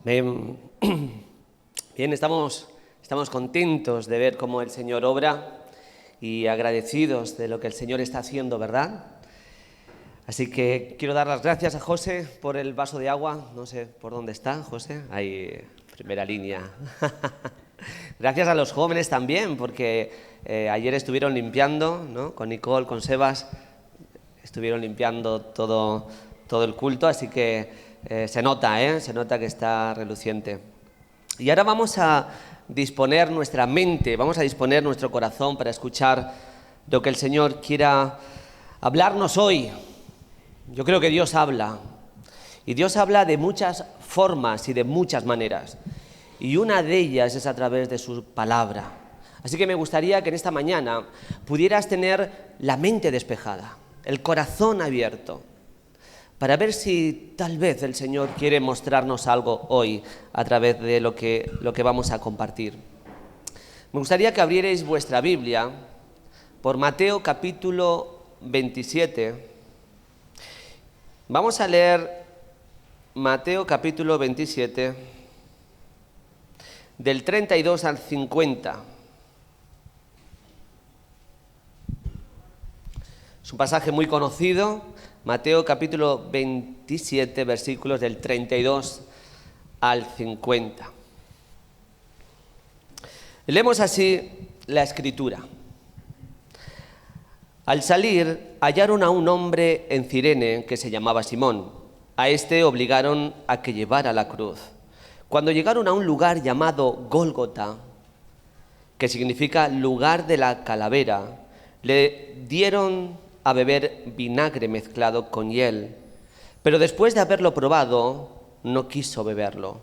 Bien, estamos contentos de ver cómo el Señor obra y agradecidos de lo que el Señor está haciendo, ¿verdad? Así que quiero dar las gracias a José por el vaso de agua. No sé por dónde está, José. Ahí, primera línea. Gracias a los jóvenes también, porque ayer estuvieron limpiando, ¿no? Con Nicole, con Sebas, estuvieron limpiando todo el culto, así que se nota que está reluciente. Y ahora vamos a disponer nuestra mente, vamos a disponer nuestro corazón para escuchar lo que el Señor quiera hablarnos hoy. Yo creo que Dios habla, y Dios habla de muchas formas y de muchas maneras, y una de ellas es a través de su palabra. Así que me gustaría que en esta mañana pudieras tener la mente despejada, el corazón abierto, para ver si tal vez el Señor quiere mostrarnos algo hoy a través de lo que vamos a compartir. Me gustaría que abrierais vuestra Biblia por Mateo capítulo 27. Vamos a leer Mateo capítulo 27, del 32 al 50. Es un pasaje muy conocido, Mateo capítulo 27, versículos del 32 al 50. Leemos así la Escritura. Al salir, hallaron a un hombre en Cirene que se llamaba Simón. A este obligaron a que llevara la cruz. Cuando llegaron a un lugar llamado Gólgota, que significa lugar de la calavera, le dieron a beber vinagre mezclado con hiel, pero después de haberlo probado, no quiso beberlo.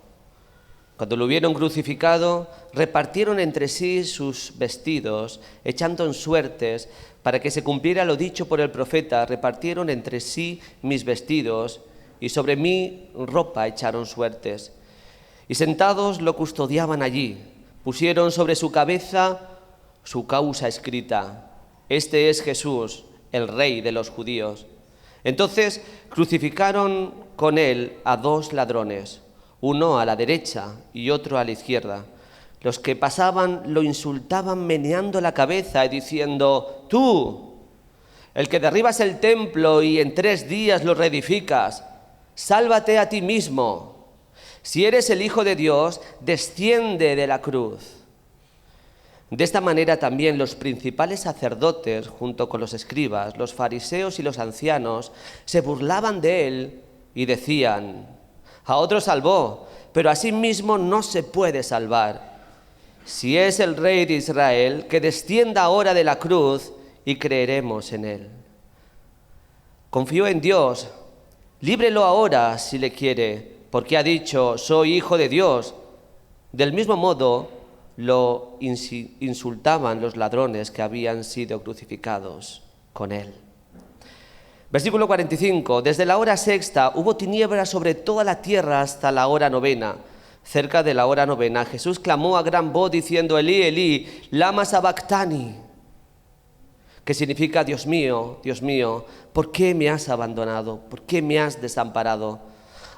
Cuando lo hubieron crucificado, repartieron entre sí sus vestidos, echando en suertes, para que se cumpliera lo dicho por el profeta: repartieron entre sí mis vestidos, y sobre mi ropa echaron suertes. Y sentados lo custodiaban allí, pusieron sobre su cabeza su causa escrita: Este es Jesús, el Rey de los judíos. Entonces crucificaron con él a dos ladrones, uno a la derecha y otro a la izquierda. Los que pasaban lo insultaban meneando la cabeza y diciendo: Tú, el que derribas el templo y en 3 días lo reedificas, sálvate a ti mismo. Si eres el Hijo de Dios, desciende de la cruz. De esta manera también los principales sacerdotes, junto con los escribas, los fariseos y los ancianos, se burlaban de él y decían: a otro salvó, pero a sí mismo no se puede salvar. Si es el Rey de Israel, que descienda ahora de la cruz y creeremos en él. Confió en Dios, líbrelo ahora si le quiere, porque ha dicho: soy hijo de Dios. Del mismo modo lo insultaban los ladrones que habían sido crucificados con él. Versículo 45. Desde la hora sexta hubo tinieblas sobre toda la tierra hasta la hora novena. Cerca de la hora novena, Jesús clamó a gran voz diciendo: Elí, Elí, lama sabactani, que significa: Dios mío, ¿por qué me has abandonado? ¿Por qué me has desamparado?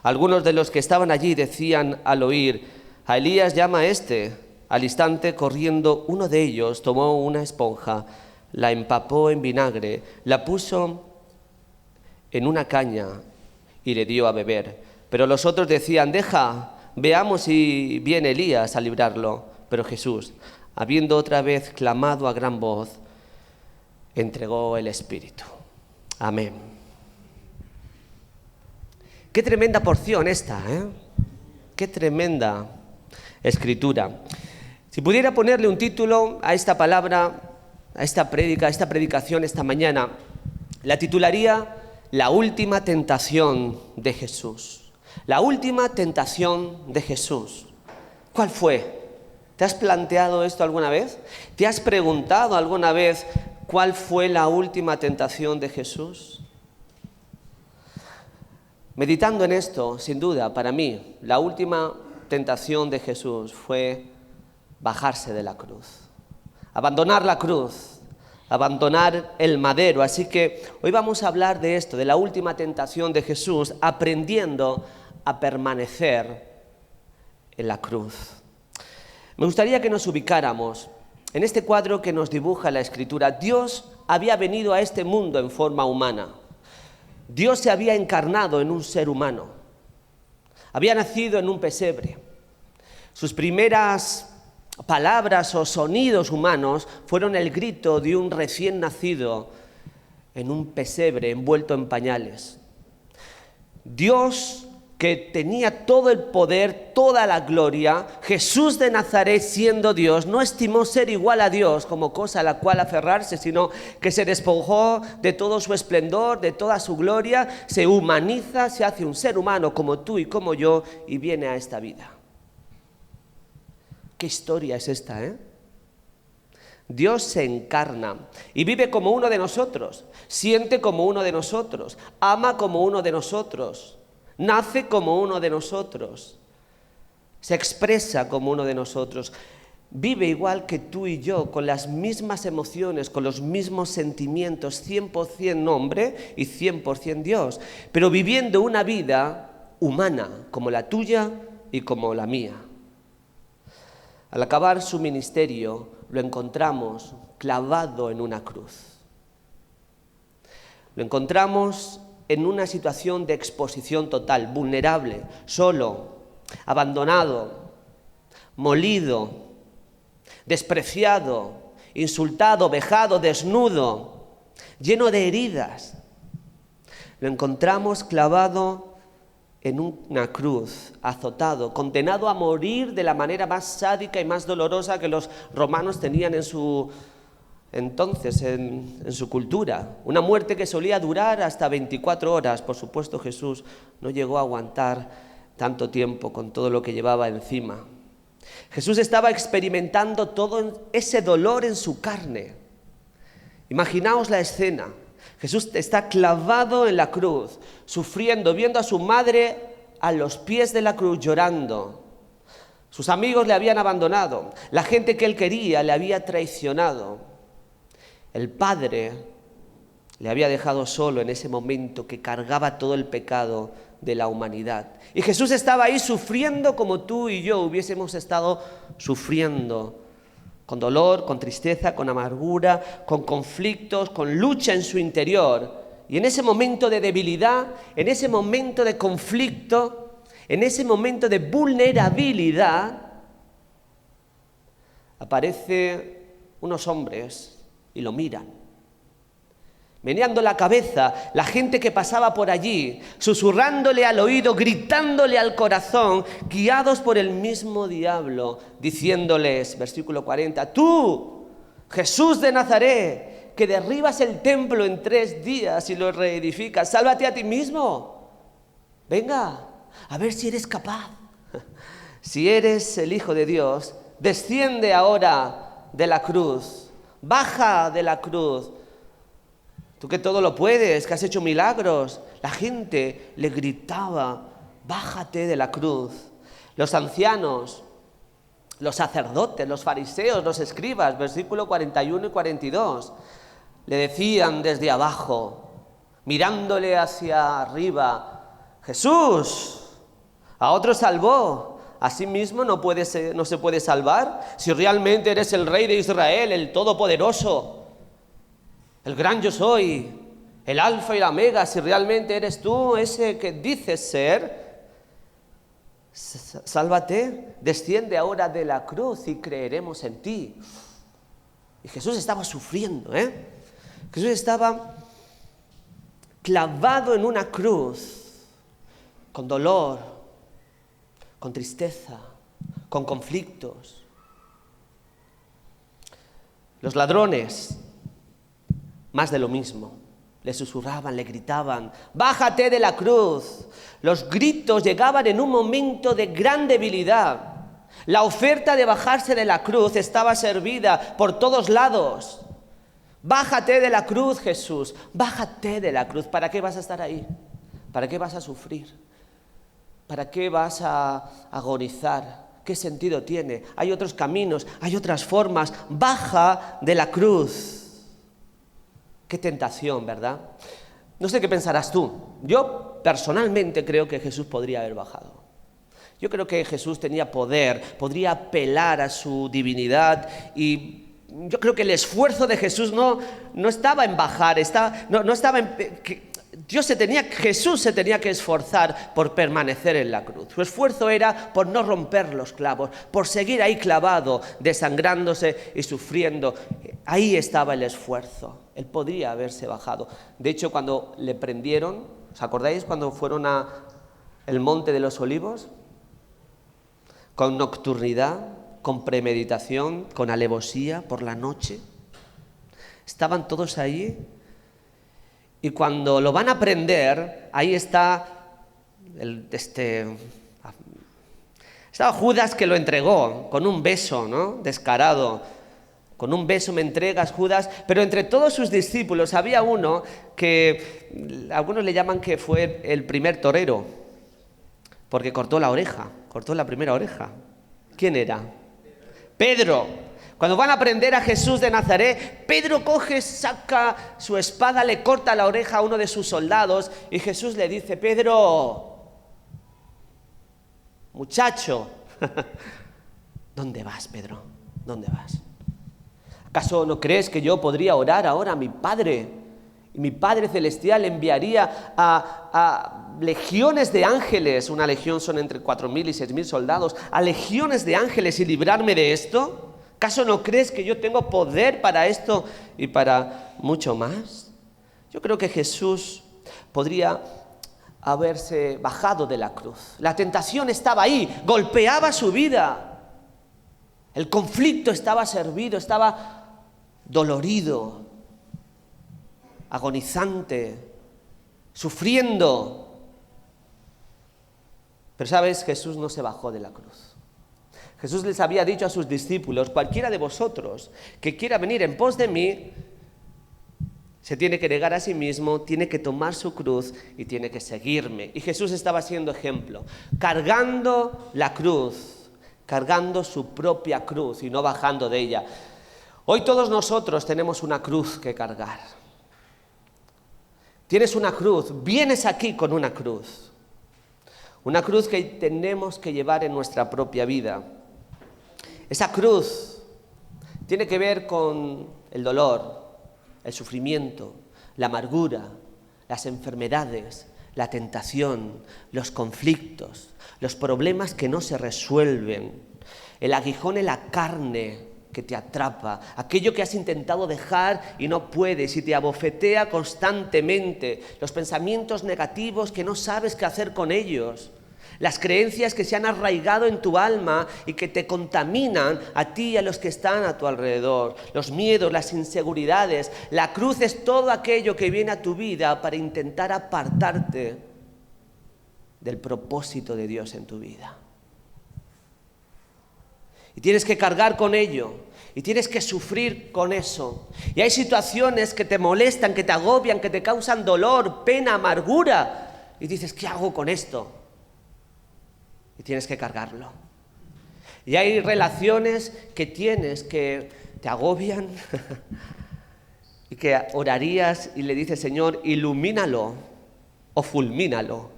Algunos de los que estaban allí decían al oír: a Elías llama a este. Al instante, corriendo, uno de ellos tomó una esponja, la empapó en vinagre, la puso en una caña y le dio a beber. Pero los otros decían: deja, veamos si viene Elías a librarlo. Pero Jesús, habiendo otra vez clamado a gran voz, entregó el Espíritu. Amén. Qué tremenda porción esta, ¿eh? Qué tremenda escritura. Si pudiera ponerle un título a esta palabra, a esta predicación esta mañana, la titularía: La última tentación de Jesús. La última tentación de Jesús. ¿Cuál fue? ¿Te has planteado esto alguna vez? ¿Te has preguntado alguna vez cuál fue la última tentación de Jesús? Meditando en esto, sin duda, para mí, la última tentación de Jesús fue bajarse de la cruz, abandonar la cruz, abandonar el madero. Así que hoy vamos a hablar de esto, de la última tentación de Jesús, aprendiendo a permanecer en la cruz. Me gustaría que nos ubicáramos en este cuadro que nos dibuja la Escritura. Dios había venido a este mundo en forma humana. Dios se había encarnado en un ser humano. Había nacido en un pesebre. Sus primeras palabras o sonidos humanos fueron el grito de un recién nacido en un pesebre envuelto en pañales. Dios, que tenía todo el poder, toda la gloria, Jesús de Nazaret, siendo Dios, no estimó ser igual a Dios como cosa a la cual aferrarse, sino que se despojó de todo su esplendor, de toda su gloria, se humaniza, se hace un ser humano como tú y como yo y viene a esta vida. ¿Qué historia es esta, Dios se encarna y vive como uno de nosotros, siente como uno de nosotros, ama como uno de nosotros. Nace como uno de nosotros, se expresa como uno de nosotros, vive igual que tú y yo, con las mismas emociones, con los mismos sentimientos, 100% hombre y 100% Dios, pero viviendo una vida humana como la tuya y como la mía. Al acabar su ministerio, lo encontramos clavado en una cruz. Lo encontramos en una situación de exposición total, vulnerable, solo, abandonado, molido, despreciado, insultado, vejado, desnudo, lleno de heridas. Lo encontramos clavado en una cruz, azotado, condenado a morir de la manera más sádica y más dolorosa que los romanos tenían en su cultura, una muerte que solía durar hasta 24 horas. Por supuesto, Jesús no llegó a aguantar tanto tiempo con todo lo que llevaba encima. Jesús estaba experimentando todo ese dolor en su carne. Imaginaos la escena. Jesús está clavado en la cruz, sufriendo, viendo a su madre a los pies de la cruz llorando. Sus amigos le habían abandonado, la gente que él quería le había traicionado. El Padre le había dejado solo en ese momento que cargaba todo el pecado de la humanidad. Y Jesús estaba ahí sufriendo como tú y yo hubiésemos estado sufriendo, con dolor, con tristeza, con amargura, con conflictos, con lucha en su interior. Y en ese momento de debilidad, en ese momento de conflicto, en ese momento de vulnerabilidad, aparecen unos hombres y lo miran, meneando la cabeza, la gente que pasaba por allí, susurrándole al oído, gritándole al corazón, guiados por el mismo diablo, diciéndoles, versículo 40, tú, Jesús de Nazaret, que derribas el templo en 3 días y lo reedificas, sálvate a ti mismo, venga, a ver si eres capaz. Si eres el Hijo de Dios, desciende ahora de la cruz. Baja de la cruz. Tú que todo lo puedes, que has hecho milagros. La gente le gritaba, bájate de la cruz. Los ancianos, los sacerdotes, los fariseos, los escribas, versículo 41 y 42, le decían desde abajo, mirándole hacia arriba, Jesús, a otro salvó. Asimismo no se puede salvar. Si realmente eres el Rey de Israel, el Todopoderoso, el gran yo soy, el Alfa y la Omega, si realmente eres tú ese que dices ser, sálvate, desciende ahora de la cruz y creeremos en ti. Y Jesús estaba sufriendo, Jesús estaba clavado en una cruz, con dolor, con tristeza, con conflictos. Los ladrones, más de lo mismo, le susurraban, le gritaban, bájate de la cruz. Los gritos llegaban en un momento de gran debilidad. La oferta de bajarse de la cruz estaba servida por todos lados. Bájate de la cruz, Jesús, bájate de la cruz. ¿Para qué vas a estar ahí? ¿Para qué vas a sufrir? ¿Para qué vas a agonizar? ¿Qué sentido tiene? Hay otros caminos, hay otras formas. Baja de la cruz. Qué tentación, ¿verdad? No sé qué pensarás tú. Yo personalmente creo que Jesús podría haber bajado. Yo creo que Jesús tenía poder, podría apelar a su divinidad y yo creo que el esfuerzo de Jesús no estaba en bajar, no estaba en... Jesús se tenía que esforzar por permanecer en la cruz. Su esfuerzo era por no romper los clavos, por seguir ahí clavado, desangrándose y sufriendo. Ahí estaba el esfuerzo. Él podría haberse bajado. De hecho, cuando le prendieron, ¿os acordáis cuando fueron al Monte de los Olivos? Con nocturnidad, con premeditación, con alevosía por la noche. Estaban todos allí. Y cuando lo van a prender, ahí estaba Judas que lo entregó con un beso, ¿no? Descarado. Con un beso me entregas, Judas. Pero entre todos sus discípulos había uno que algunos le llaman que fue el primer torero, porque cortó la primera oreja. ¿Quién era? Pedro. Cuando van a prender a Jesús de Nazaret, Pedro coge, saca su espada, le corta la oreja a uno de sus soldados y Jesús le dice: Pedro, muchacho, ¿dónde vas, Pedro? ¿Dónde vas? ¿Acaso no crees que yo podría orar ahora a mi Padre? Y mi Padre Celestial enviaría a legiones de ángeles, una legión son entre 4.000 y 6.000 soldados, a legiones de ángeles y librarme de esto. ¿Acaso no crees que yo tengo poder para esto y para mucho más? Yo creo que Jesús podría haberse bajado de la cruz. La tentación estaba ahí, golpeaba su vida. El conflicto estaba servido, estaba dolorido, agonizante, sufriendo. Pero ¿sabes? Jesús no se bajó de la cruz. Jesús les había dicho a sus discípulos: cualquiera de vosotros que quiera venir en pos de mí, se tiene que negar a sí mismo, tiene que tomar su cruz y tiene que seguirme. Y Jesús estaba siendo ejemplo, cargando la cruz, cargando su propia cruz y no bajando de ella. Hoy todos nosotros tenemos una cruz que cargar. Tienes una cruz, vienes aquí con una cruz que tenemos que llevar en nuestra propia vida. Esa cruz tiene que ver con el dolor, el sufrimiento, la amargura, las enfermedades, la tentación, los conflictos, los problemas que no se resuelven, el aguijón en la carne que te atrapa, aquello que has intentado dejar y no puedes y te abofetea constantemente, los pensamientos negativos que no sabes qué hacer con ellos, las creencias que se han arraigado en tu alma y que te contaminan a ti y a los que están a tu alrededor, los miedos, las inseguridades. La cruz es todo aquello que viene a tu vida para intentar apartarte del propósito de Dios en tu vida. Y tienes que cargar con ello, y tienes que sufrir con eso. Y hay situaciones que te molestan, que te agobian, que te causan dolor, pena, amargura. Y dices: ¿qué hago con esto? Y tienes que cargarlo. Y hay relaciones que tienes que te agobian y que orarías y le dices: Señor, ilumínalo o fulmínalo.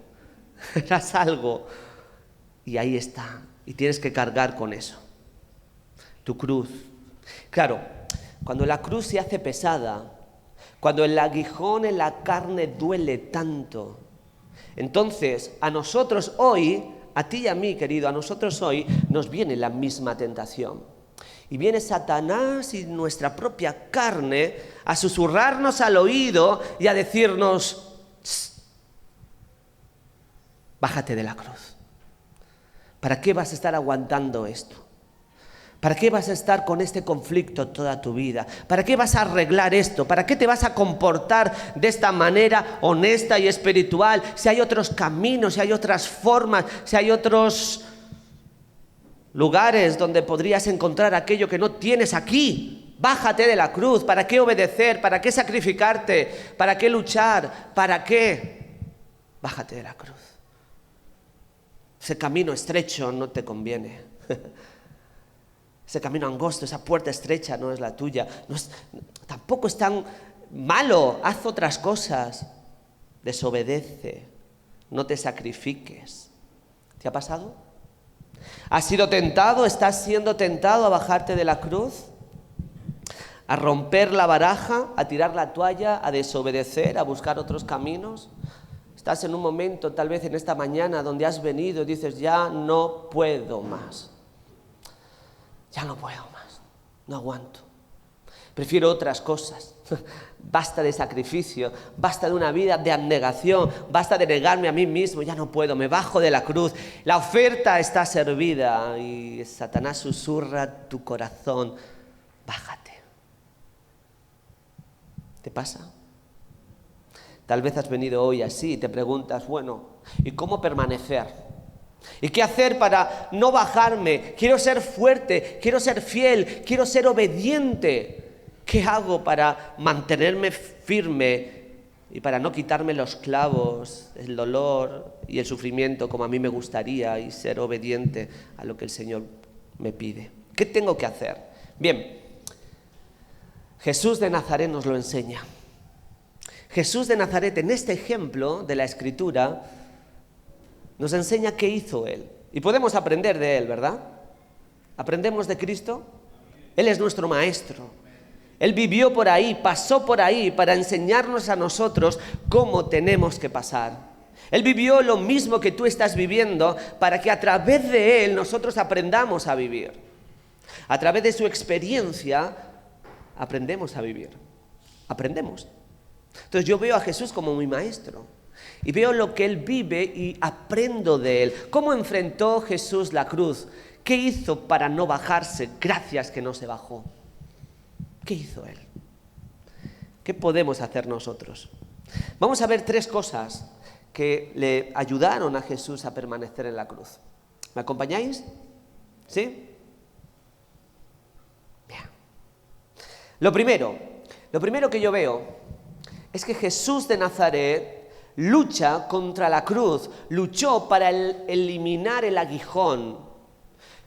Haz algo. Y ahí está. Y tienes que cargar con eso. Tu cruz. Claro, cuando la cruz se hace pesada, cuando el aguijón en la carne duele tanto, entonces a nosotros hoy, a ti y a mí, querido, a nosotros hoy nos viene la misma tentación. Y viene Satanás y nuestra propia carne a susurrarnos al oído y a decirnos: bájate de la cruz. ¿Para qué vas a estar aguantando esto? ¿Para qué vas a estar con este conflicto toda tu vida? ¿Para qué vas a arreglar esto? ¿Para qué te vas a comportar de esta manera honesta y espiritual? Si hay otros caminos, si hay otras formas, si hay otros lugares donde podrías encontrar aquello que no tienes aquí. Bájate de la cruz. ¿Para qué obedecer? ¿Para qué sacrificarte? ¿Para qué luchar? ¿Para qué? Bájate de la cruz. Ese camino estrecho no te conviene. Ese camino angosto, esa puerta estrecha no es la tuya. Tampoco es tan malo. Haz otras cosas. Desobedece. No te sacrifiques. ¿Te ha pasado? ¿Has sido tentado? ¿Estás siendo tentado a bajarte de la cruz? ¿A romper la baraja? ¿A tirar la toalla? ¿A desobedecer? ¿A buscar otros caminos? Estás en un momento, tal vez en esta mañana, donde has venido y dices, ya no puedo más. Ya no puedo más. No aguanto. Prefiero otras cosas. Basta de sacrificio, basta de una vida de abnegación, basta de negarme a mí mismo, ya no puedo, me bajo de la cruz. La oferta está servida y Satanás susurra tu corazón, bájate. ¿Te pasa? Tal vez has venido hoy así y te preguntas, bueno, ¿y cómo permanecer? ¿Y qué hacer para no bajarme? Quiero ser fuerte, quiero ser fiel, quiero ser obediente. ¿Qué hago para mantenerme firme y para no quitarme los clavos, el dolor y el sufrimiento como a mí me gustaría y ser obediente a lo que el Señor me pide? ¿Qué tengo que hacer? Bien, Jesús de Nazaret nos lo enseña. Jesús de Nazaret, en este ejemplo de la Escritura, nos enseña qué hizo Él. Y podemos aprender de Él, ¿verdad? ¿Aprendemos de Cristo? Él es nuestro Maestro. Él vivió por ahí, pasó por ahí para enseñarnos a nosotros cómo tenemos que pasar. Él vivió lo mismo que tú estás viviendo para que a través de Él nosotros aprendamos a vivir. A través de su experiencia aprendemos a vivir. Aprendemos. Entonces yo veo a Jesús como mi maestro y veo lo que Él vive y aprendo de Él. ¿Cómo enfrentó Jesús la cruz? ¿Qué hizo para no bajarse? Gracias que no se bajó. ¿Qué hizo Él? ¿Qué podemos hacer nosotros? Vamos a ver 3 cosas que le ayudaron a Jesús a permanecer en la cruz. ¿Me acompañáis? ¿Sí? Bien. Lo primero que yo veo es que Jesús de Nazaret lucha contra la cruz, luchó para eliminar el aguijón.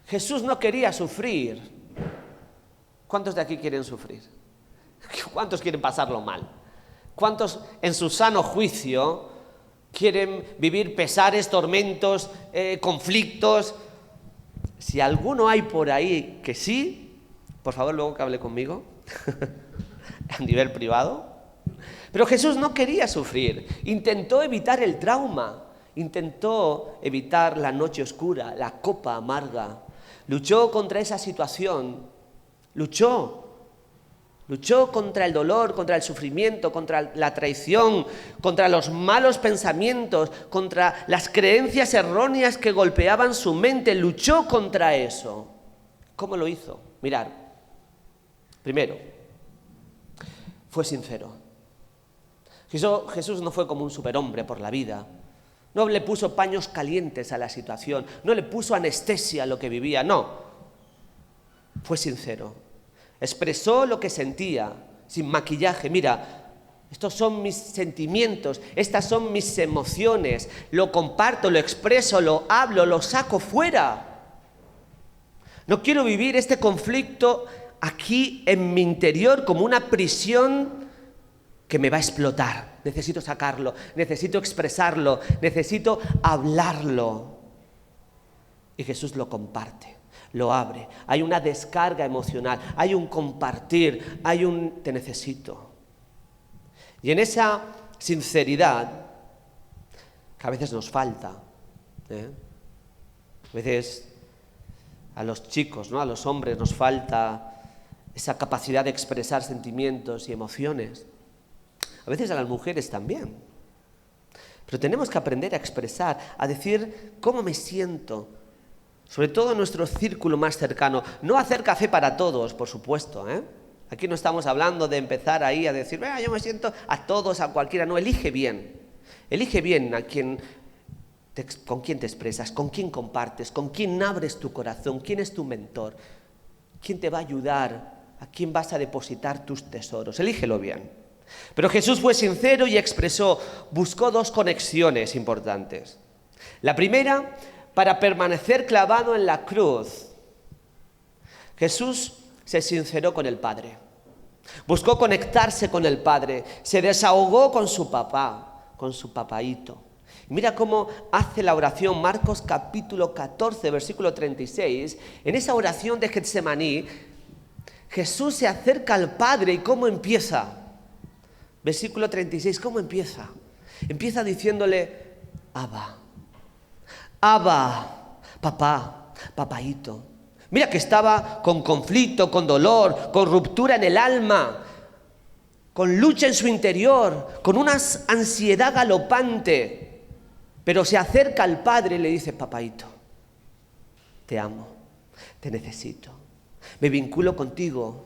Jesús no quería sufrir. ¿Cuántos de aquí quieren sufrir? ¿Cuántos quieren pasarlo mal? ¿Cuántos en su sano juicio quieren vivir pesares, tormentos, conflictos? Si alguno hay por ahí que sí, por favor luego que hable conmigo, a nivel privado. Pero Jesús no quería sufrir, intentó evitar el trauma, intentó evitar la noche oscura, la copa amarga, luchó contra esa situación. Luchó contra el dolor, contra el sufrimiento, contra la traición, contra los malos pensamientos, contra las creencias erróneas que golpeaban su mente. Luchó contra eso. ¿Cómo lo hizo? Mirad, primero, fue sincero. Jesús no fue como un superhombre por la vida. No le puso paños calientes a la situación, no le puso anestesia a lo que vivía, no. Fue sincero, expresó lo que sentía, sin maquillaje. Mira, estos son mis sentimientos, estas son mis emociones, lo comparto, lo expreso, lo hablo, lo saco fuera. No quiero vivir este conflicto aquí en mi interior como una prisión que me va a explotar. Necesito sacarlo, necesito expresarlo, necesito hablarlo. Y Jesús lo comparte. Lo abre, hay una descarga emocional, hay un compartir, hay un te necesito. Y en esa sinceridad, que a veces nos falta, a veces a los chicos, ¿no? A los hombres nos falta esa capacidad de expresar sentimientos y emociones. A veces a las mujeres también. Pero tenemos que aprender a expresar, a decir cómo me siento. Sobre todo en nuestro círculo más cercano. No hacer café para todos, por supuesto, Aquí no estamos hablando de empezar ahí a decir, yo me siento a todos, a cualquiera. No, elige bien. Elige bien con quién te expresas, con quién compartes, con quién abres tu corazón, quién es tu mentor, quién te va a ayudar, a quién vas a depositar tus tesoros. Elígelo bien. Pero Jesús fue sincero y buscó 2 conexiones importantes. La primera, para permanecer clavado en la cruz, Jesús se sinceró con el Padre. Buscó conectarse con el Padre. Se desahogó con su papá, con su papaíto. Mira cómo hace la oración Marcos capítulo 14, versículo 36. En esa oración de Getsemaní, Jesús se acerca al Padre y ¿cómo empieza? Versículo 36, ¿cómo empieza? Empieza diciéndole, Abba, Abba, papá, papaíto. Mira que estaba con conflicto, con dolor, con ruptura en el alma, con lucha en su interior, con una ansiedad galopante. Pero se acerca al Padre y le dice, papaíto, te amo, te necesito, me vinculo contigo.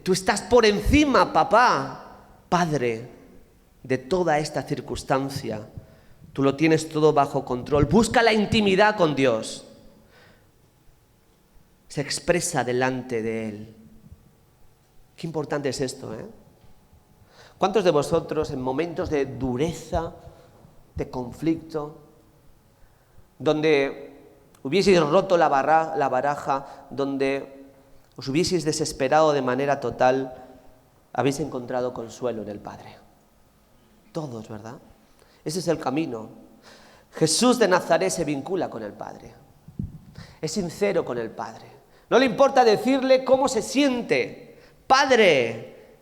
Tú estás por encima, papá, Padre, de toda esta circunstancia. Tú lo tienes todo bajo control. Busca la intimidad con Dios. Se expresa delante de Él. Qué importante es esto, ¿eh? ¿Cuántos de vosotros en momentos de dureza, de conflicto, donde hubieseis roto la baraja, donde os hubieseis desesperado de manera total, habéis encontrado consuelo en el Padre? Todos, ¿verdad? Ese es el camino. Jesús de Nazaret se vincula con el Padre. Es sincero con el Padre. No le importa decirle cómo se siente. Padre,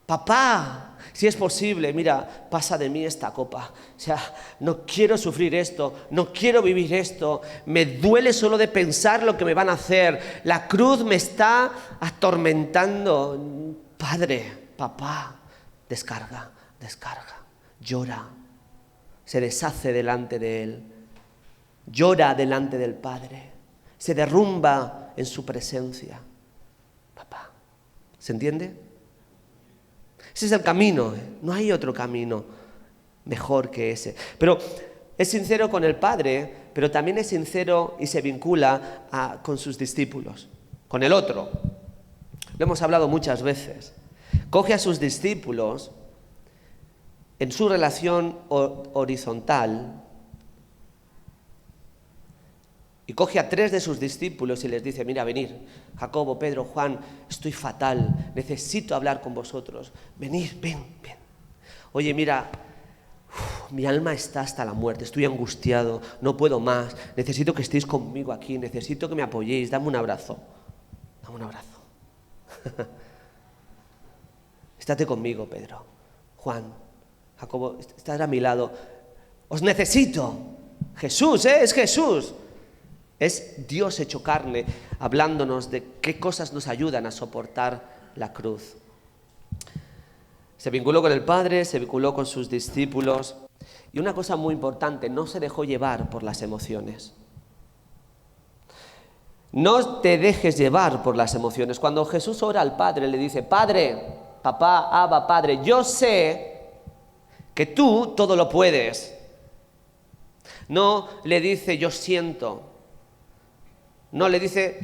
papá, si es posible, mira, pasa de mí esta copa. O sea, no quiero sufrir esto, no quiero vivir esto. Me duele solo de pensar lo que me van a hacer. La cruz me está atormentando. Padre, papá, descarga, descarga. Llora, se deshace delante de Él, llora delante del Padre, se derrumba en su presencia. Papá, ¿se entiende? Ese es el camino, no hay otro camino mejor que ese. Pero es sincero con el Padre, pero también es sincero y se vincula con sus discípulos, con el otro. Lo hemos hablado muchas veces. Coge a sus discípulos en su relación horizontal y coge a 3 de sus discípulos y les dice, mira, venid, Jacobo, Pedro, Juan, estoy fatal, necesito hablar con vosotros. Venid, ven. Oye, mira, mi alma está hasta la muerte, estoy angustiado, no puedo más, necesito que estéis conmigo aquí, necesito que me apoyéis, dame un abrazo. Dame un abrazo. Estate conmigo, Pedro, Juan, Jacobo, estás a mi lado. Os necesito. Jesús, es Jesús. Es Dios hecho carne, hablándonos de qué cosas nos ayudan a soportar la cruz. Se vinculó con el Padre, se vinculó con sus discípulos. Y una cosa muy importante, no se dejó llevar por las emociones. No te dejes llevar por las emociones. Cuando Jesús ora al Padre, le dice, Padre, papá, Abba, Padre, yo sé que tú todo lo puedes. No le dice, yo siento. No le dice,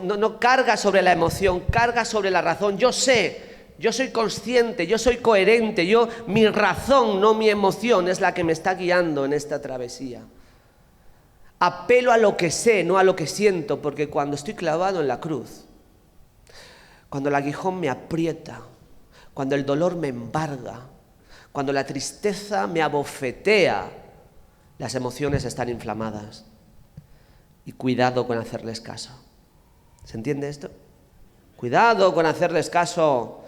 no carga sobre la emoción, carga sobre la razón. Yo sé, yo soy consciente, yo soy coherente, mi razón, no mi emoción, es la que me está guiando en esta travesía. Apelo a lo que sé, no a lo que siento, porque cuando estoy clavado en la cruz, cuando el aguijón me aprieta, cuando el dolor me embarga, cuando la tristeza me abofetea, las emociones están inflamadas. Y cuidado con hacerles caso. ¿Se entiende esto? Cuidado con hacerles caso.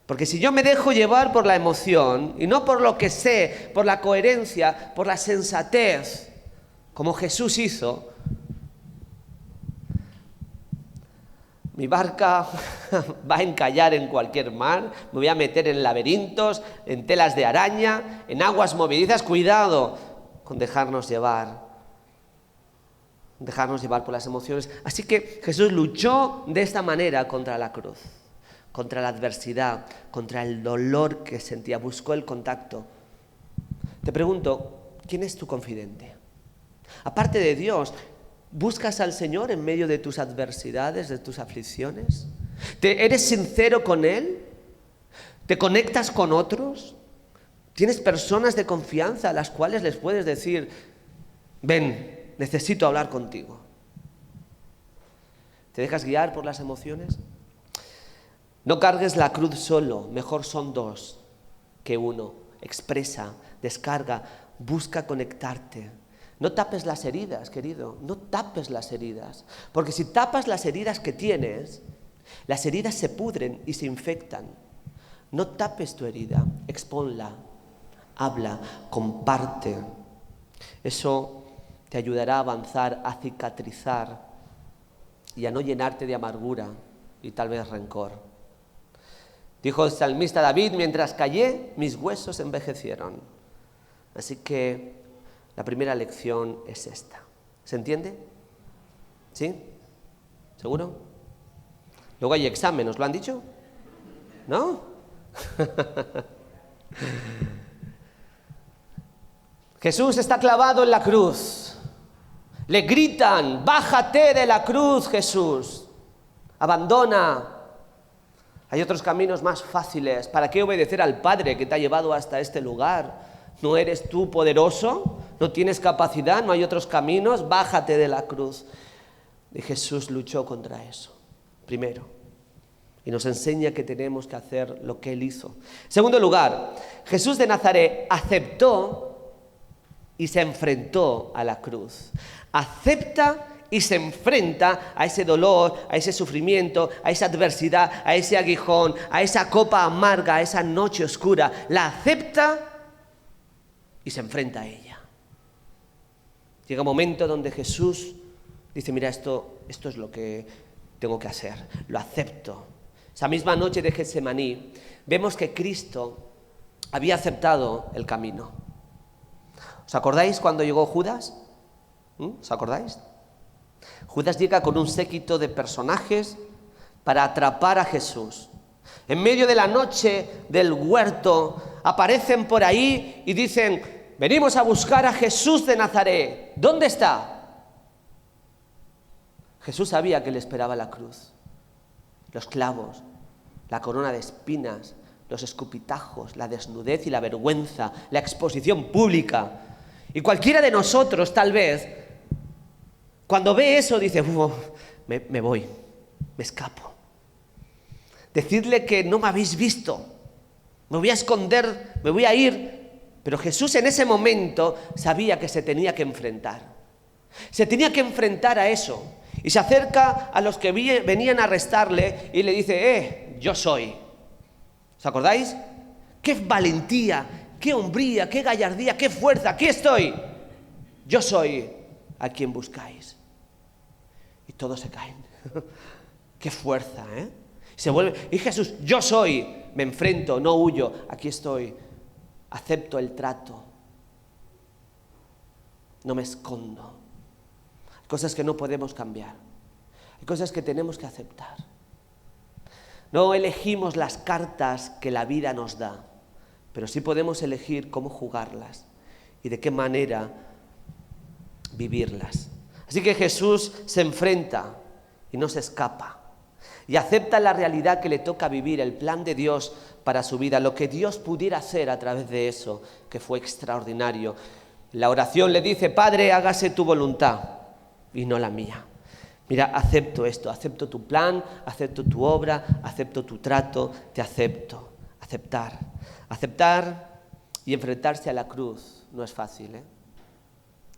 Porque si yo me dejo llevar por la emoción, y no por lo que sé, por la coherencia, por la sensatez, como Jesús hizo, mi barca va a encallar en cualquier mar, me voy a meter en laberintos, en telas de araña, en aguas movedizas. Cuidado con dejarnos llevar por las emociones. Así que Jesús luchó de esta manera contra la cruz, contra la adversidad, contra el dolor que sentía, buscó el contacto. Te pregunto, ¿quién es tu confidente? Aparte de Dios, ¿buscas al Señor en medio de tus adversidades, de tus aflicciones? ¿Eres sincero con Él? ¿Te conectas con otros? ¿Tienes personas de confianza a las cuales les puedes decir, ven, necesito hablar contigo? ¿Te dejas guiar por las emociones? No cargues la cruz solo, mejor son 2 que 1. Expresa, descarga, busca conectarte. No tapes las heridas, querido, no tapes las heridas. Porque si tapas las heridas que tienes, las heridas se pudren y se infectan. No tapes tu herida, expónla, habla, comparte. Eso te ayudará a avanzar, a cicatrizar y a no llenarte de amargura y tal vez rencor. Dijo el salmista David: mientras callé, mis huesos envejecieron. Así que la primera lección es esta. ¿Se entiende? ¿Sí? ¿Seguro? Luego hay examen, ¿os lo han dicho? ¿No? Jesús está clavado en la cruz. Le gritan: bájate de la cruz, Jesús. Abandona. Hay otros caminos más fáciles. ¿Para qué obedecer al Padre que te ha llevado hasta este lugar? ¿No eres tú poderoso? ¿No tienes capacidad? ¿No hay otros caminos? Bájate de la cruz. Y Jesús luchó contra eso, primero. Y nos enseña que tenemos que hacer lo que Él hizo. En segundo lugar, Jesús de Nazaret aceptó y se enfrentó a la cruz. Acepta y se enfrenta a ese dolor, a ese sufrimiento, a esa adversidad, a ese aguijón, a esa copa amarga, a esa noche oscura. La acepta y se enfrenta a ella. Llega un momento donde Jesús dice: mira, esto es lo que tengo que hacer, lo acepto. Esa misma noche de Getsemaní vemos que Cristo había aceptado el camino. ¿Os acordáis cuando llegó Judas? ¿Os acordáis? Judas llega con un séquito de personajes para atrapar a Jesús. En medio de la noche del huerto aparecen por ahí y dicen: venimos a buscar a Jesús de Nazaret. ¿Dónde está? Jesús sabía que le esperaba la cruz, los clavos, la corona de espinas, los escupitajos, la desnudez y la vergüenza, la exposición pública. Y cualquiera de nosotros, tal vez, cuando ve eso, dice: me voy, me escapo. Decidle que no me habéis visto, me voy a esconder, me voy a ir. Pero Jesús en ese momento sabía que se tenía que enfrentar. Se tenía que enfrentar a eso. Y se acerca a los que venían a arrestarle y le dice: yo soy. ¿Os acordáis? ¡Qué valentía! ¡Qué hombría! ¡Qué gallardía! ¡Qué fuerza! ¡Aquí estoy! Yo soy a quien buscáis. Y todos se caen. ¡Qué fuerza! Se vuelve. Y Jesús: yo soy. Me enfrento, no huyo. Aquí estoy. Acepto el trato. No me escondo. Hay cosas que no podemos cambiar. Hay cosas que tenemos que aceptar. No elegimos las cartas que la vida nos da, pero sí podemos elegir cómo jugarlas y de qué manera vivirlas. Así que Jesús se enfrenta y no se escapa. Y acepta la realidad que le toca vivir, el plan de Dios para su vida, lo que Dios pudiera hacer a través de eso, que fue extraordinario. La oración le dice: Padre, hágase tu voluntad y no la mía. Mira, acepto esto, acepto tu plan, acepto tu obra, acepto tu trato, te acepto. Aceptar. Aceptar y enfrentarse a la cruz no es fácil,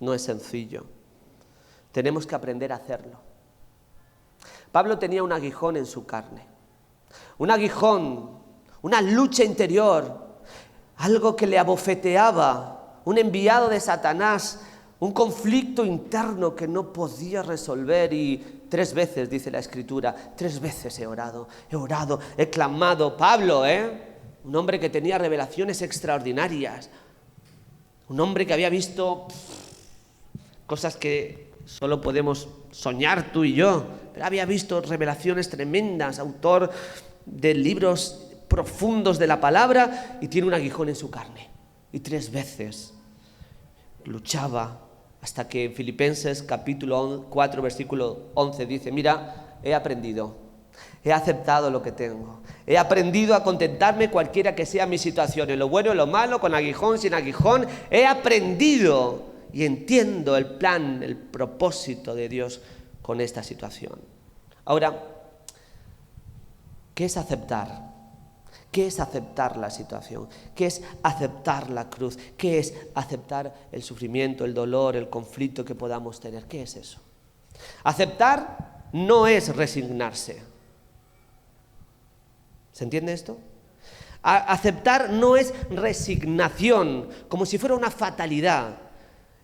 No es sencillo. Tenemos que aprender a hacerlo. Pablo tenía un aguijón en su carne, un aguijón, una lucha interior, algo que le abofeteaba, un enviado de Satanás, un conflicto interno que no podía resolver. Y 3 veces, dice la Escritura, 3 veces he orado, he clamado. Pablo, un hombre que tenía revelaciones extraordinarias, un hombre que había visto cosas que solo podemos soñar tú y yo, pero había visto revelaciones tremendas, autor de libros profundos de la palabra, y tiene un aguijón en su carne. Y 3 veces luchaba, hasta que en Filipenses capítulo 4 versículo 11 dice: mira, he aprendido, he aceptado lo que tengo, he aprendido a contentarme cualquiera que sea mi situación, en lo bueno, en lo malo, con aguijón, sin aguijón. He aprendido y entiendo el plan, el propósito de Dios con esta situación. Ahora, ¿qué es aceptar? ¿Qué es aceptar la situación? ¿Qué es aceptar la cruz? ¿Qué es aceptar el sufrimiento, el dolor, el conflicto que podamos tener? ¿Qué es eso? Aceptar no es resignarse. ¿Se entiende esto? Aceptar no es resignación, como si fuera una fatalidad.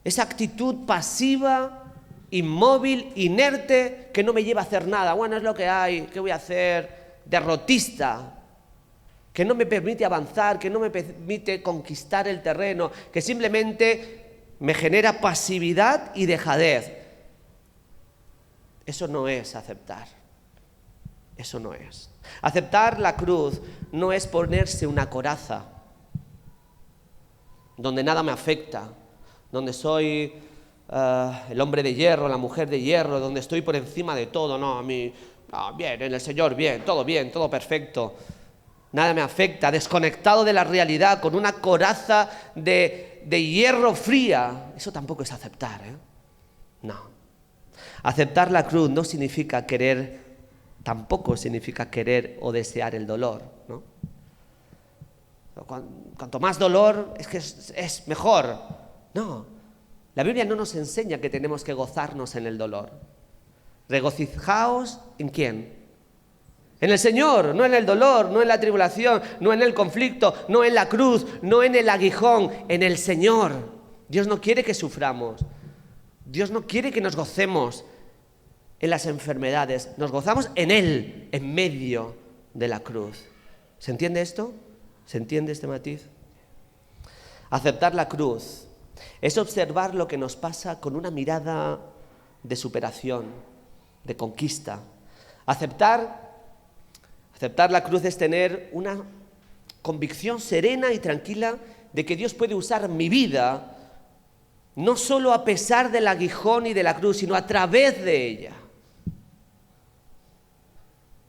Esa actitud pasiva, inmóvil, inerte, que no me lleva a hacer nada. Bueno, es lo que hay, ¿qué voy a hacer? Derrotista, que no me permite avanzar, que no me permite conquistar el terreno, que simplemente me genera pasividad y dejadez. Eso no es aceptar. Eso no es. Aceptar la cruz no es ponerse una coraza donde nada me afecta, donde soy el hombre de hierro, la mujer de hierro, donde estoy por encima de todo. No, a mí, bien, en el Señor, bien, todo perfecto. Nada me afecta, desconectado de la realidad, con una coraza de hierro fría. Eso tampoco es aceptar, ¿eh? No. Aceptar la cruz no significa querer, tampoco significa querer o desear el dolor, ¿no? Cuanto más dolor, es que es mejor. No. La Biblia no nos enseña que tenemos que gozarnos en el dolor. Regocijaos, ¿en quién? En el Señor, no en el dolor, no en la tribulación, no en el conflicto, no en la cruz, no en el aguijón, en el Señor. Dios no quiere que suframos. Dios no quiere que nos gocemos en las enfermedades. Nos gozamos en Él, en medio de la cruz. ¿Se entiende esto? ¿Se entiende este matiz? Aceptar la cruz es observar lo que nos pasa con una mirada de superación, de conquista. Aceptar la cruz es tener una convicción serena y tranquila de que Dios puede usar mi vida no solo a pesar del aguijón y de la cruz, sino a través de ella.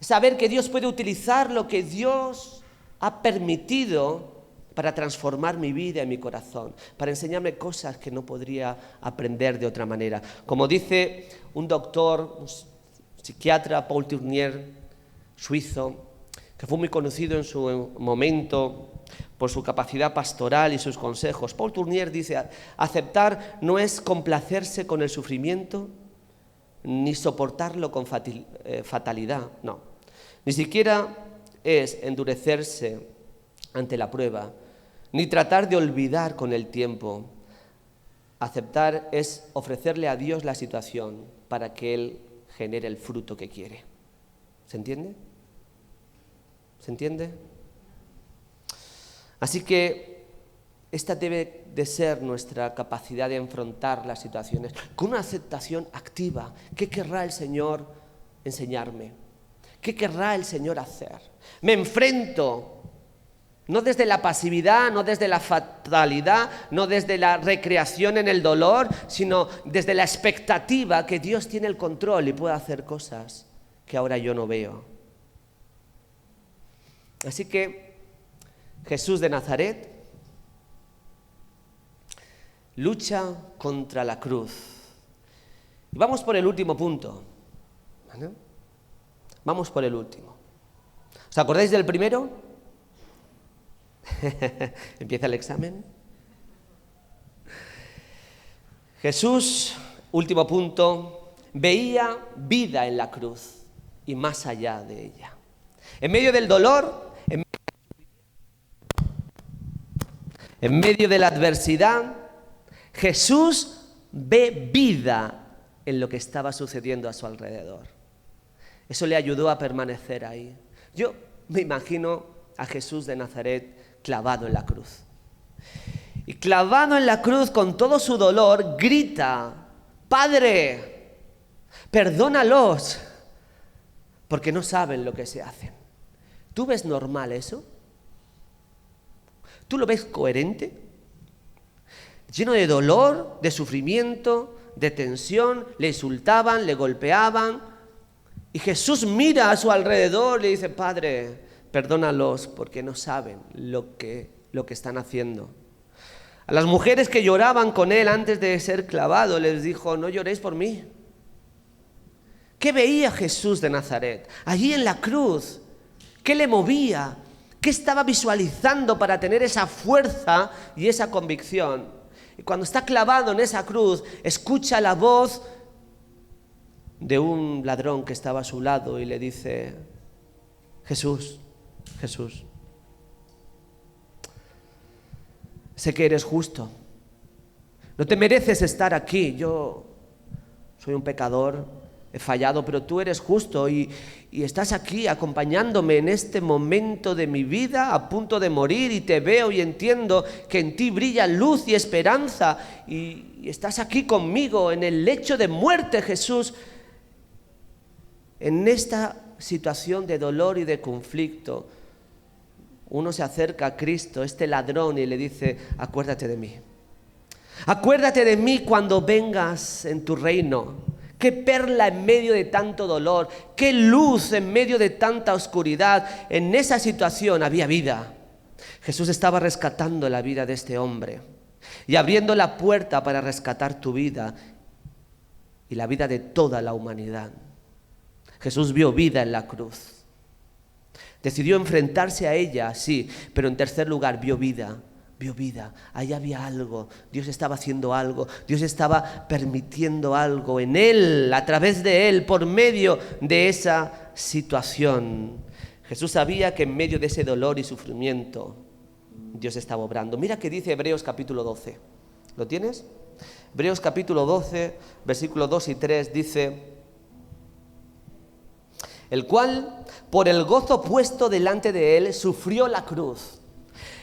Saber que Dios puede utilizar lo que Dios ha permitido para transformar mi vida y mi corazón, para enseñarme cosas que no podría aprender de otra manera. Como dice un doctor, un psiquiatra, Paul Tournier, suizo, que fue muy conocido en su momento por su capacidad pastoral y sus consejos. Paul Tournier dice: aceptar no es complacerse con el sufrimiento, ni soportarlo con fatalidad, no. Ni siquiera es endurecerse ante la prueba, ni tratar de olvidar con el tiempo. Aceptar es ofrecerle a Dios la situación para que Él genere el fruto que quiere. ¿Se entiende? ¿Se entiende? Así que esta debe de ser nuestra capacidad de afrontar las situaciones con una aceptación activa. ¿Qué querrá el Señor enseñarme? ¿Qué querrá el Señor hacer? Me enfrento, no desde la pasividad, no desde la fatalidad, no desde la recreación en el dolor, sino desde la expectativa que Dios tiene el control y puede hacer cosas que ahora yo no veo. Así que Jesús de Nazaret lucha contra la cruz. Y vamos por el último punto, ¿vale? Vamos por el último. ¿Os acordáis del primero? Empieza el examen. Jesús, último punto, veía vida en la cruz y más allá de ella. En medio del dolor, en medio de la adversidad, Jesús ve vida en lo que estaba sucediendo a su alrededor. Eso le ayudó a permanecer ahí. Yo me imagino a Jesús de Nazaret clavado en la cruz. Y clavado en la cruz con todo su dolor, grita: Padre, perdónalos, porque no saben lo que se hacen. ¿Tú ves normal eso? ¿Tú lo ves coherente? Lleno de dolor, de sufrimiento, de tensión, le insultaban, le golpeaban. Y Jesús mira a su alrededor y le dice: Padre, perdónalos porque no saben lo que están haciendo. A las mujeres que lloraban con él antes de ser clavado, les dijo: no lloréis por mí. ¿Qué veía Jesús de Nazaret allí en la cruz? ¿Qué le movía? ¿Qué estaba visualizando para tener esa fuerza y esa convicción? Y cuando está clavado en esa cruz, escucha la voz de un ladrón que estaba a su lado y le dice: Jesús, Jesús, sé que eres justo, no te mereces estar aquí, yo soy un pecador, he fallado, pero tú eres justo y estás aquí acompañándome en este momento de mi vida, a punto de morir, y te veo y entiendo que en ti brilla luz y esperanza, y estás aquí conmigo en el lecho de muerte, Jesús. En esta situación de dolor y de conflicto, uno se acerca a Cristo, este ladrón, y le dice: acuérdate de mí. Acuérdate de mí cuando vengas en tu reino. Qué perla en medio de tanto dolor, qué luz en medio de tanta oscuridad. En esa situación había vida. Jesús estaba rescatando la vida de este hombre y abriendo la puerta para rescatar tu vida y la vida de toda la humanidad. Jesús vio vida en la cruz. Decidió enfrentarse a ella, sí, pero en tercer lugar vio vida. Vio vida, ahí había algo, Dios estaba haciendo algo, Dios estaba permitiendo algo en él, a través de él, por medio de esa situación. Jesús sabía que en medio de ese dolor y sufrimiento, Dios estaba obrando. Mira qué dice Hebreos capítulo 12, ¿lo tienes? Hebreos capítulo 12, versículos 2 y 3 dice: el cual, por el gozo puesto delante de él, sufrió la cruz.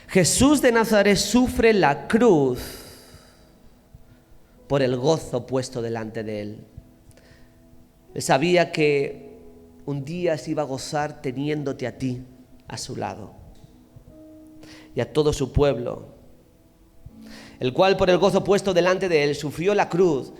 Jesús de Nazaret sufre la cruz por el gozo puesto delante de él. Él sabía que un día se iba a gozar teniéndote a ti a su lado y a todo su pueblo, el cual por el gozo puesto delante de él sufrió la cruz,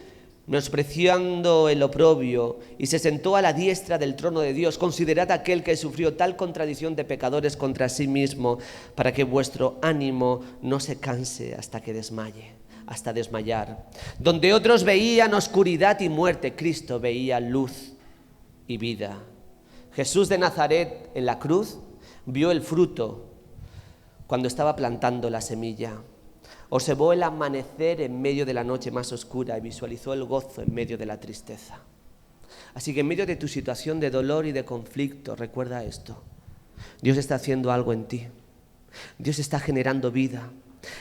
menospreciando el oprobio, y se sentó a la diestra del trono de Dios. Considerad aquel que sufrió tal contradicción de pecadores contra sí mismo, para que vuestro ánimo no se canse hasta que desmaye, hasta desmayar. Donde otros veían oscuridad y muerte, Cristo veía luz y vida. Jesús de Nazaret en la cruz vio el fruto cuando estaba plantando la semilla. Observó el amanecer en medio de la noche más oscura y visualizó el gozo en medio de la tristeza. Así que en medio de tu situación de dolor y de conflicto, recuerda esto: Dios está haciendo algo en ti. Dios está generando vida.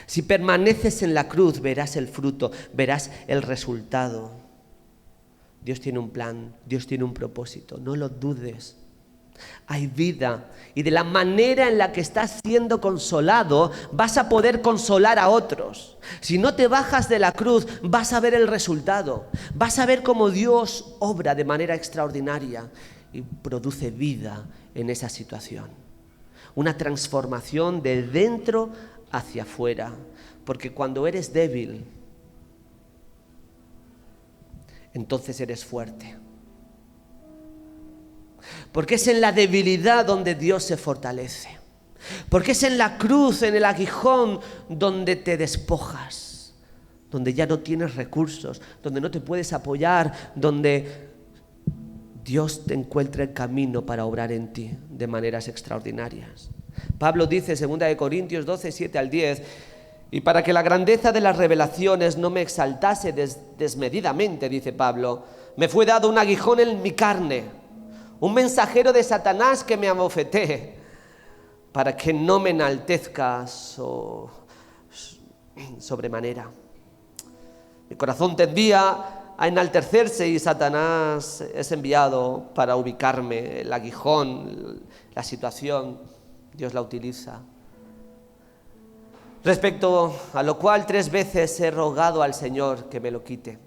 Si permaneces en la cruz, verás el fruto, verás el resultado. Dios tiene un plan, Dios tiene un propósito, no lo dudes. Hay vida, y de la manera en la que estás siendo consolado vas a poder consolar a otros. Si no te bajas de la cruz, vas a ver el resultado, vas a ver cómo Dios obra de manera extraordinaria y produce vida en esa situación. Una transformación de dentro hacia afuera, porque cuando eres débil, entonces eres fuerte. Porque es en la debilidad donde Dios se fortalece. Porque es en la cruz, en el aguijón, donde te despojas, donde ya no tienes recursos, donde no te puedes apoyar, donde Dios te encuentra el camino para obrar en ti de maneras extraordinarias. Pablo dice en 2 Corintios 12, 7 al 10: y para que la grandeza de las revelaciones no me exaltase desmedidamente, dice Pablo, me fue dado un aguijón en mi carne, un mensajero de Satanás que me abofetee, para que no me enaltezca sobremanera. Mi corazón tendía a enaltecerse y Satanás es enviado para ubicarme. El aguijón, la situación, Dios la utiliza. Respecto a lo cual 3 veces he rogado al Señor que me lo quite.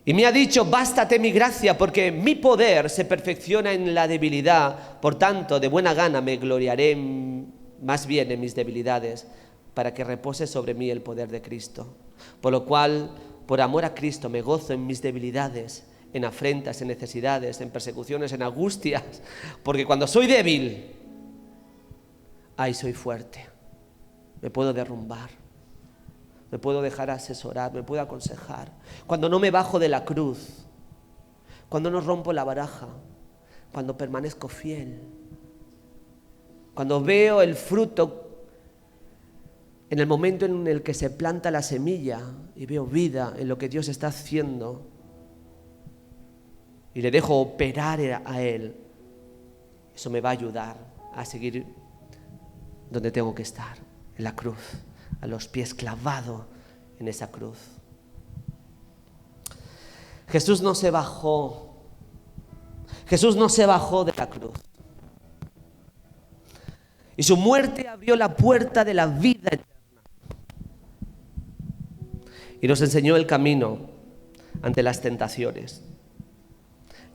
Y me ha dicho: bástate mi gracia, porque mi poder se perfecciona en la debilidad. Por tanto, de buena gana me gloriaré más bien en mis debilidades, para que repose sobre mí el poder de Cristo. Por lo cual, por amor a Cristo, me gozo en mis debilidades, en afrentas, en necesidades, en persecuciones, en angustias, porque cuando soy débil, ahí soy fuerte. Me puedo derrumbar, me puedo dejar asesorar, me puedo aconsejar. Cuando no me bajo de la cruz, cuando no rompo la baraja, cuando permanezco fiel. Cuando veo el fruto en el momento en el que se planta la semilla y veo vida en lo que Dios está haciendo y le dejo operar a Él, eso me va a ayudar a seguir donde tengo que estar, en la cruz, a los pies, clavado en esa cruz. Jesús no se bajó de la cruz. Y su muerte abrió la puerta de la vida eterna. Y nos enseñó el camino ante las tentaciones.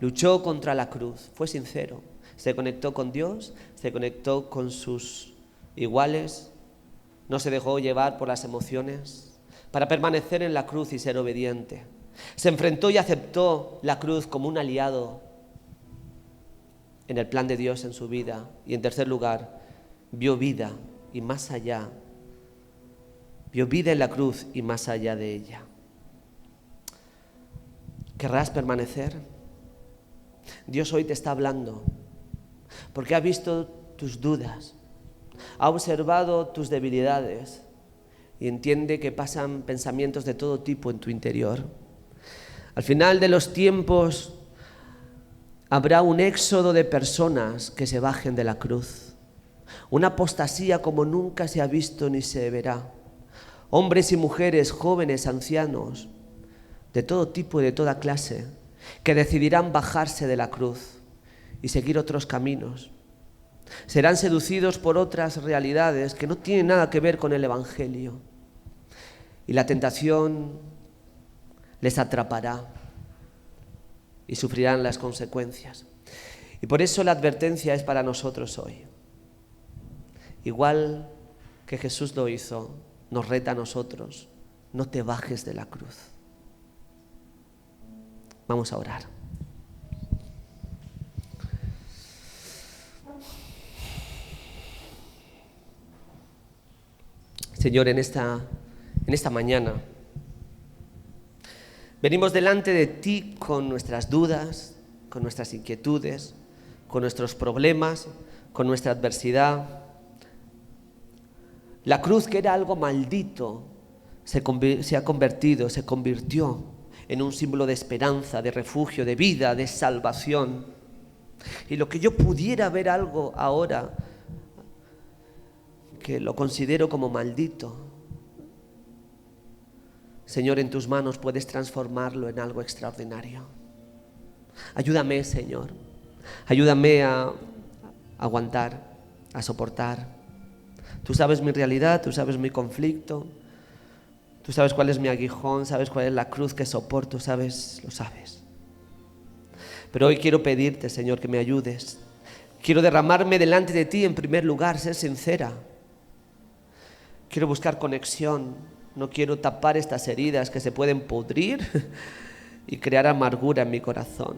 Luchó contra la cruz, fue sincero. Se conectó con Dios, se conectó con sus iguales, no se dejó llevar por las emociones para permanecer en la cruz y ser obediente. Se enfrentó y aceptó la cruz como un aliado en el plan de Dios en su vida. Y en tercer lugar, vio vida y más allá. Vio vida en la cruz y más allá de ella. ¿Querrás permanecer? Dios hoy te está hablando porque ha visto tus dudas, ha observado tus debilidades y entiende que pasan pensamientos de todo tipo en tu interior. Al final de los tiempos habrá un éxodo de personas que se bajen de la cruz, una apostasía como nunca se ha visto ni se verá. Hombres y mujeres, jóvenes, ancianos, de todo tipo y de toda clase, que decidirán bajarse de la cruz y seguir otros caminos. Serán seducidos por otras realidades que no tienen nada que ver con el Evangelio. Y la tentación les atrapará y sufrirán las consecuencias. Y por eso la advertencia es para nosotros hoy. Igual que Jesús lo hizo, nos reta a nosotros: no te bajes de la cruz. Vamos a orar. Señor, en esta mañana venimos delante de ti con nuestras dudas, con nuestras inquietudes, con nuestros problemas, con nuestra adversidad. La cruz, que era algo maldito, se convirtió en un símbolo de esperanza, de refugio, de vida, de salvación. Y lo que yo pudiera ver algo ahora que lo considero como maldito, Señor, en tus manos puedes transformarlo en algo extraordinario. Ayúdame, Señor. Ayúdame a aguantar, a soportar. Tú sabes mi realidad, tú sabes mi conflicto, tú sabes cuál es mi aguijón, sabes cuál es la cruz que soporto, lo sabes. Pero hoy quiero pedirte, Señor, que me ayudes. Quiero derramarme delante de ti en primer lugar, ser sincera. Quiero buscar conexión, no quiero tapar estas heridas que se pueden pudrir y crear amargura en mi corazón.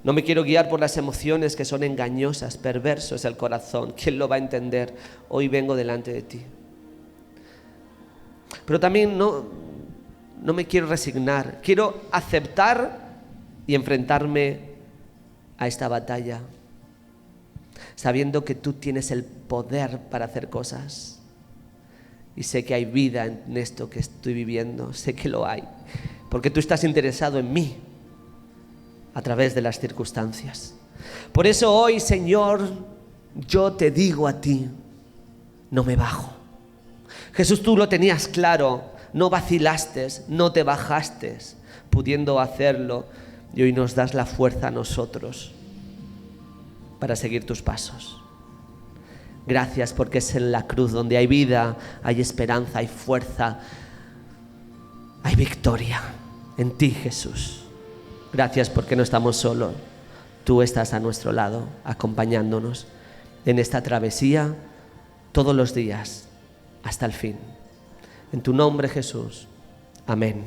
No me quiero guiar por las emociones que son engañosas, perverso es el corazón. ¿Quién lo va a entender? Hoy vengo delante de ti. Pero también no me quiero resignar. Quiero aceptar y enfrentarme a esta batalla, sabiendo que tú tienes el poder para hacer cosas. Y sé que hay vida en esto que estoy viviendo. Sé que lo hay, porque tú estás interesado en mí a través de las circunstancias. Por eso hoy, Señor, yo te digo a ti: no me bajo. Jesús, tú lo tenías claro, no vacilaste, no te bajaste, pudiendo hacerlo, y hoy nos das la fuerza a nosotros para seguir tus pasos. Gracias, porque es en la cruz donde hay vida, hay esperanza, hay fuerza, hay victoria en ti, Jesús. Gracias porque no estamos solos. Tú estás a nuestro lado, acompañándonos en esta travesía todos los días hasta el fin. En tu nombre, Jesús. Amén.